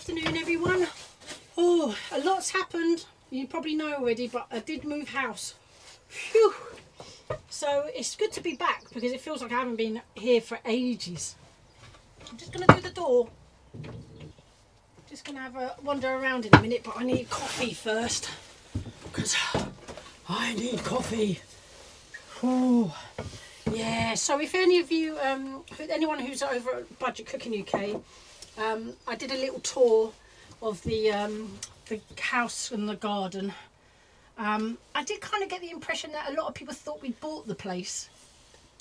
afternoon, everyone. Oh, a lot's happened. You probably know already, but I did move house. Phew. So it's good to be back because it feels like I haven't been here for ages. I'm just going to do the door. Just going to have a wander around in a minute, but I need coffee first because I need coffee. Oh, yeah. So if any of you, anyone who's over at Budget Cooking UK, I did a little tour of the house and the garden. I did kind of get the impression that a lot of people thought we bought the place.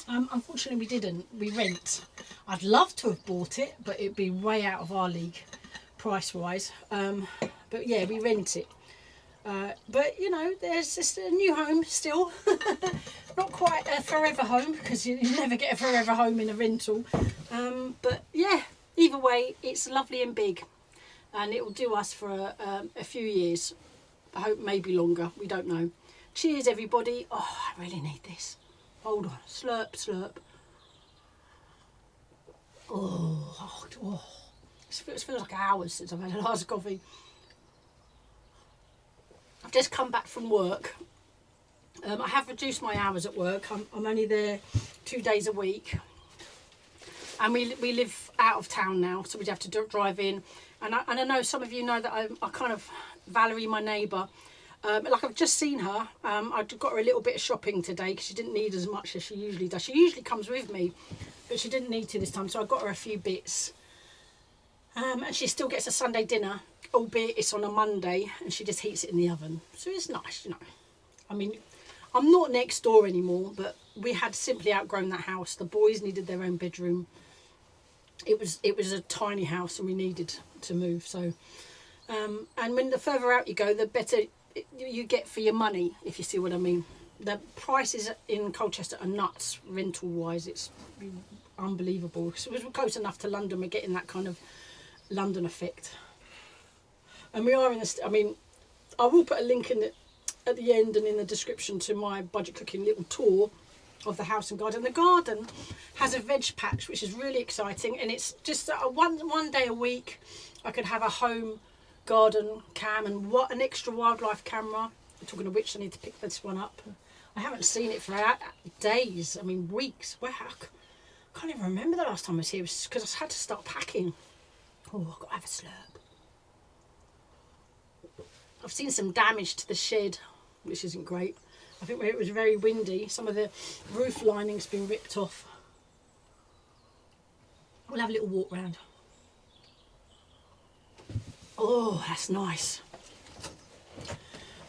Unfortunately, we didn't. We rent. I'd love to have bought it, but it'd be way out of our league, price-wise. But yeah, we rent it. But you know, there's just a new home still. Not quite a forever home because you never get a forever home in a rental. But yeah, either way, it's lovely and big, and it will do us for a few years. I hope maybe longer. We don't know. Cheers, everybody. Oh, I really need this. Hold on. Slurp, slurp. Oh. It feels like hours since I've had a last coffee. I've just come back from work. I have reduced my hours at work. I'm only there 2 days a week. And we live out of town now, so we'd have to drive in. And I know some of you know that I kind of, Valerie, my neighbour, like I've just seen her. I got her a little bit of shopping today because she didn't need as much as she usually does. She usually comes with me, but she didn't need to this time, so I got her a few bits. And she still gets a Sunday dinner, albeit it's on a Monday, and she just heats it in the oven. So it's nice, you know. I mean, I'm not next door anymore, but we had simply outgrown that house. The boys needed their own bedroom. It was a tiny house, and we needed to move. So, and when the further out you go, the better you get for your money, if you see what I mean. The prices in Colchester are nuts, rental wise. It's unbelievable. So we're close enough to London. We're getting that kind of London effect. And we are in I mean, I will put a link in at the end and in the description to my budget cooking little tour of the house and garden. The garden has a veg patch, which is really exciting, and it's just one day a week I could have a home garden cam and an extra wildlife camera. Talking of which, I need to pick this one up. I haven't seen it for days, I mean weeks. I can't even remember the last time I was here because I had to start packing. Oh, I've got to have a slurp. I've seen some damage to the shed, which isn't great. I think where it was very windy, some of the roof lining's been ripped off. We'll have a little walk round. Oh, that's nice.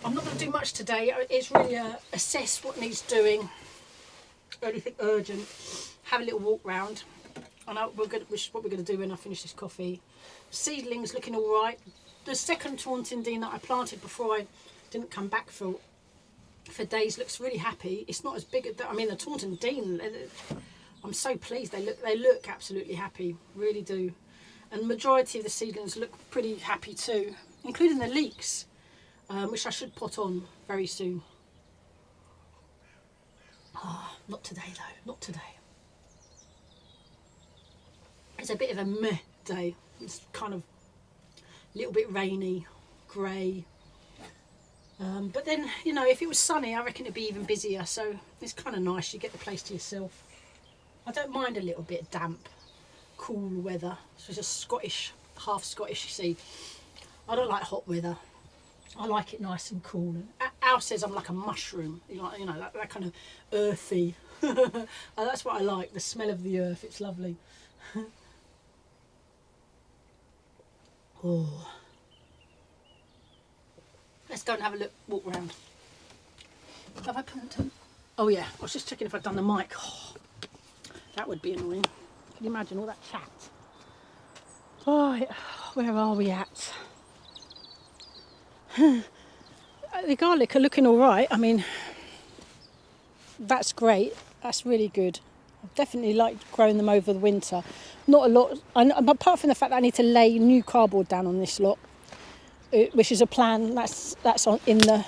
I'm not going to do much today. It's really assess what needs doing, anything urgent, have a little walk round. And which is what we're going to do when I finish this coffee. Seedlings looking all right. The second Taunton-dean that I planted before I didn't come back for days looks really happy. It's not as big as I mean the Taunton-dean. I'm so pleased. They look absolutely happy, really do. And the majority of the seedlings look pretty happy too, including the leeks, which I should pot on very soon. Oh, not today though. Not today. It's a bit of a meh day. It's kind of a little bit rainy, grey. But then, you know, if it was sunny, I reckon it'd be even busier. So it's kind of nice. You get the place to yourself. I don't mind a little bit of damp, cool weather. So it's just Scottish, half Scottish, you see. I don't like hot weather. I like it nice and cool. And Al says I'm like a mushroom. You know, that kind of earthy. That's what I like. The smell of the earth. It's lovely. Oh. Let's go and have a walk round. Have I put it? Oh yeah, I was just checking if I'd done the mic. Oh, that would be annoying. Can you imagine all that chat? Oh, where are we at? The garlic are looking all right. I mean, that's great. That's really good. I've definitely liked growing them over the winter. Not a lot, apart from the fact that I need to lay new cardboard down on this lot, which is a plan that's on in the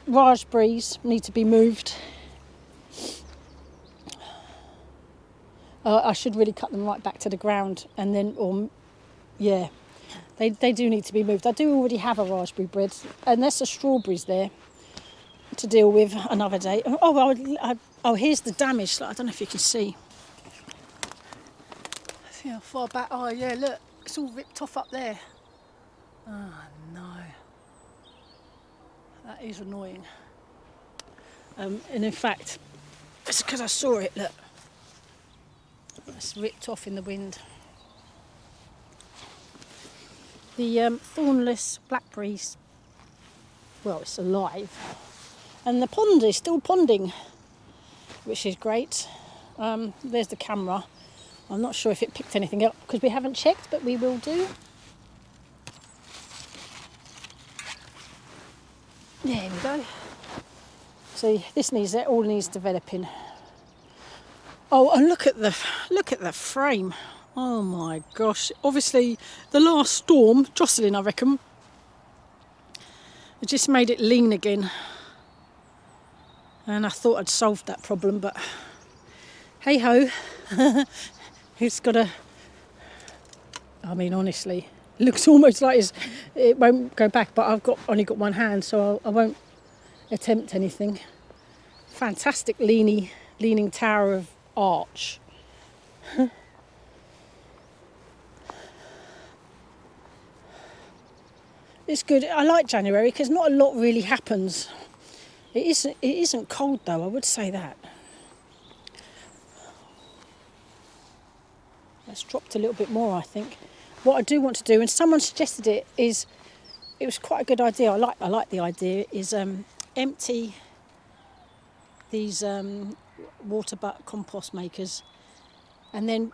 raspberries need to be moved. I should really cut them right back to the ground, and then, or yeah, they do need to be moved. I do already have a raspberry bed, and there's the strawberries there to deal with another day. Oh, here's the damage. I don't know if you can see. See how far back? Oh yeah, look, it's all ripped off up there. Oh no, that is annoying. And in fact, it's because I saw it. Look, it's ripped off in the wind. The thornless blackberries, well, it's alive, and the pond is still ponding, which is great. There's the camera. I'm not sure if it picked anything up because we haven't checked, but we will do. There we go. So this all needs developing. Oh, and look at the frame. Oh my gosh! Obviously, the last storm, Jocelyn, I reckon, it just made it lean again. And I thought I'd solved that problem, but hey ho, it's got a. I mean, honestly, it looks almost like it won't go back. But I've only got one hand, so I won't attempt anything. Fantastic leaning tower of arch. It's good. I like January because not a lot really happens. It isn't cold though, I would say that. It's dropped a little bit more, I think. What I do want to do, and someone suggested it was quite a good idea. I like the idea, is empty these water butt compost makers and then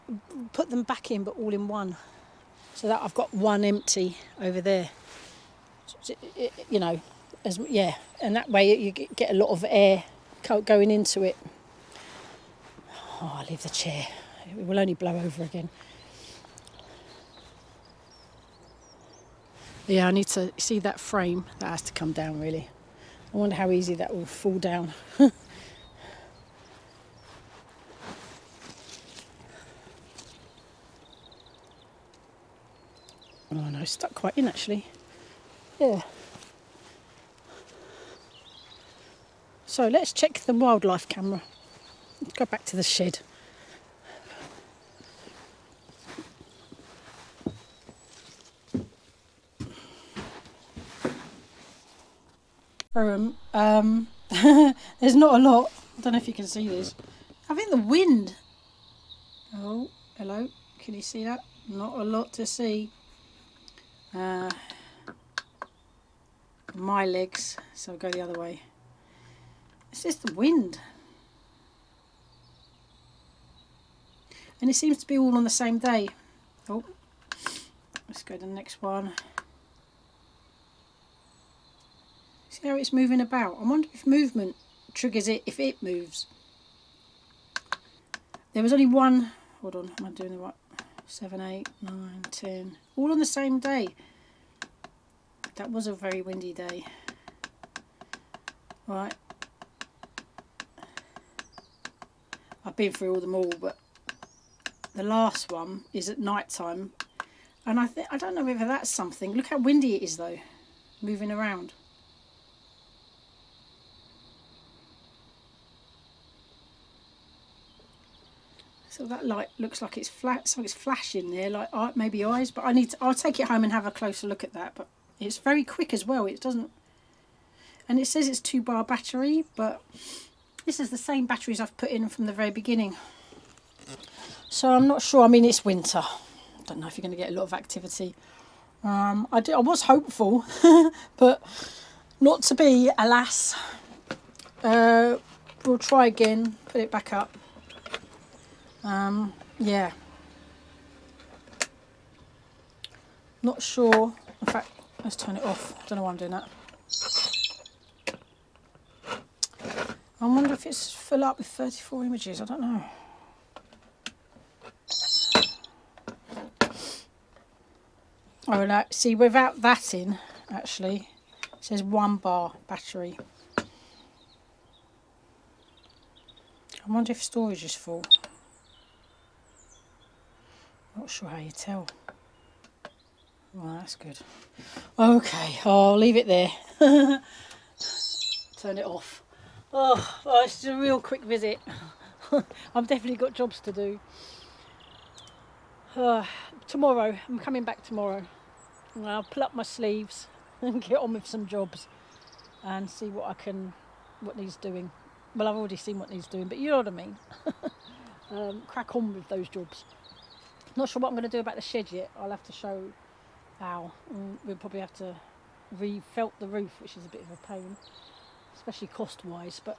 put them back in, but all in one. So that I've got one empty over there. You know, and that way you get a lot of air going into it. Oh, I'll leave the chair. It will only blow over again. Yeah, I need to see that frame. That has to come down, really. I wonder how easy that will fall down. Oh no, it's stuck quite in actually. Yeah. So let's check the wildlife camera. Let's go back to the shed. There's not a lot. I don't know if you can see this. I think the wind. Oh, hello. Can you see that? Not a lot to see. My legs, so I'll go the other way. It's just the wind. And it seems to be all on the same day. Oh, let's go to the next one. See how it's moving about? I wonder if movement triggers it if it moves. There was only one, hold on, am I doing the right? 7, 8, 9, 10, all on the same day. That was a very windy day. Right. I've been through all them all, but the last one is at night time. And I don't know whether that's something. Look how windy it is though, moving around. So that light looks like it's flat, so it's flashing there, like maybe eyes. But I'll take it home and have a closer look at that. But it's very quick as well. It doesn't, and it says it's 2-bar battery, but this is the same batteries I've put in from the very beginning. So I'm not sure. I mean, it's winter. I don't know if you're going to get a lot of activity. I was hopeful, but not to be, alas. We'll try again. Put it back up. Yeah. Not sure. In fact, let's turn it off. I don't know why I'm doing that. I wonder if it's full up with 34 images. I don't know. Oh, no. See, without that in, actually, it says 1-bar battery. I wonder if storage is full. Not sure how you tell. Well, that's good. Okay, I'll leave it there. Turn it off. Oh, well, it's just a real quick visit. I've definitely got jobs to do. Tomorrow, I'm coming back tomorrow. I'll pull up my sleeves and get on with some jobs and see what needs doing. Well, I've already seen what needs doing, but you know what I mean. Crack on with those jobs. Not sure what I'm going to do about the shed yet. I'll have to show how. We'll probably have to re-felt the roof, which is a bit of a pain, especially cost-wise. But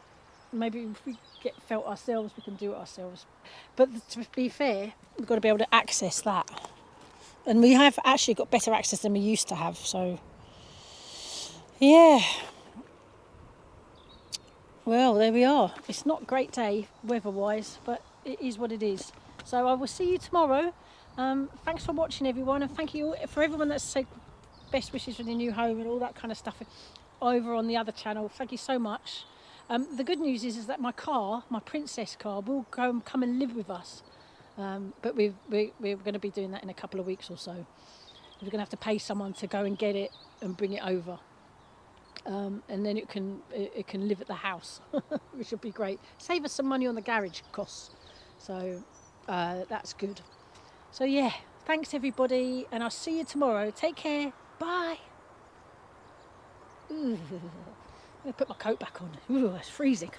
maybe if we get felt ourselves, we can do it ourselves. But to be fair, we've got to be able to access that. And we have actually got better access than we used to have. So, yeah. Well, there we are. It's not a great day weather-wise, but it is what it is. So I will see you tomorrow. Thanks for watching, everyone, and thank you for everyone that's said best wishes for the new home and all that kind of stuff over on the other channel. Thank you so much. The good news is that my princess car, will come and live with us. But we're going to be doing that in a couple of weeks or so. We're going to have to pay someone to go and get it and bring it over. And then it can live at the house, which would be great. Save us some money on the garage costs. So that's good. So yeah, thanks everybody, and I'll see you tomorrow. Take care. Bye. Ooh, I'm going to put my coat back on. Ooh, it's freezing.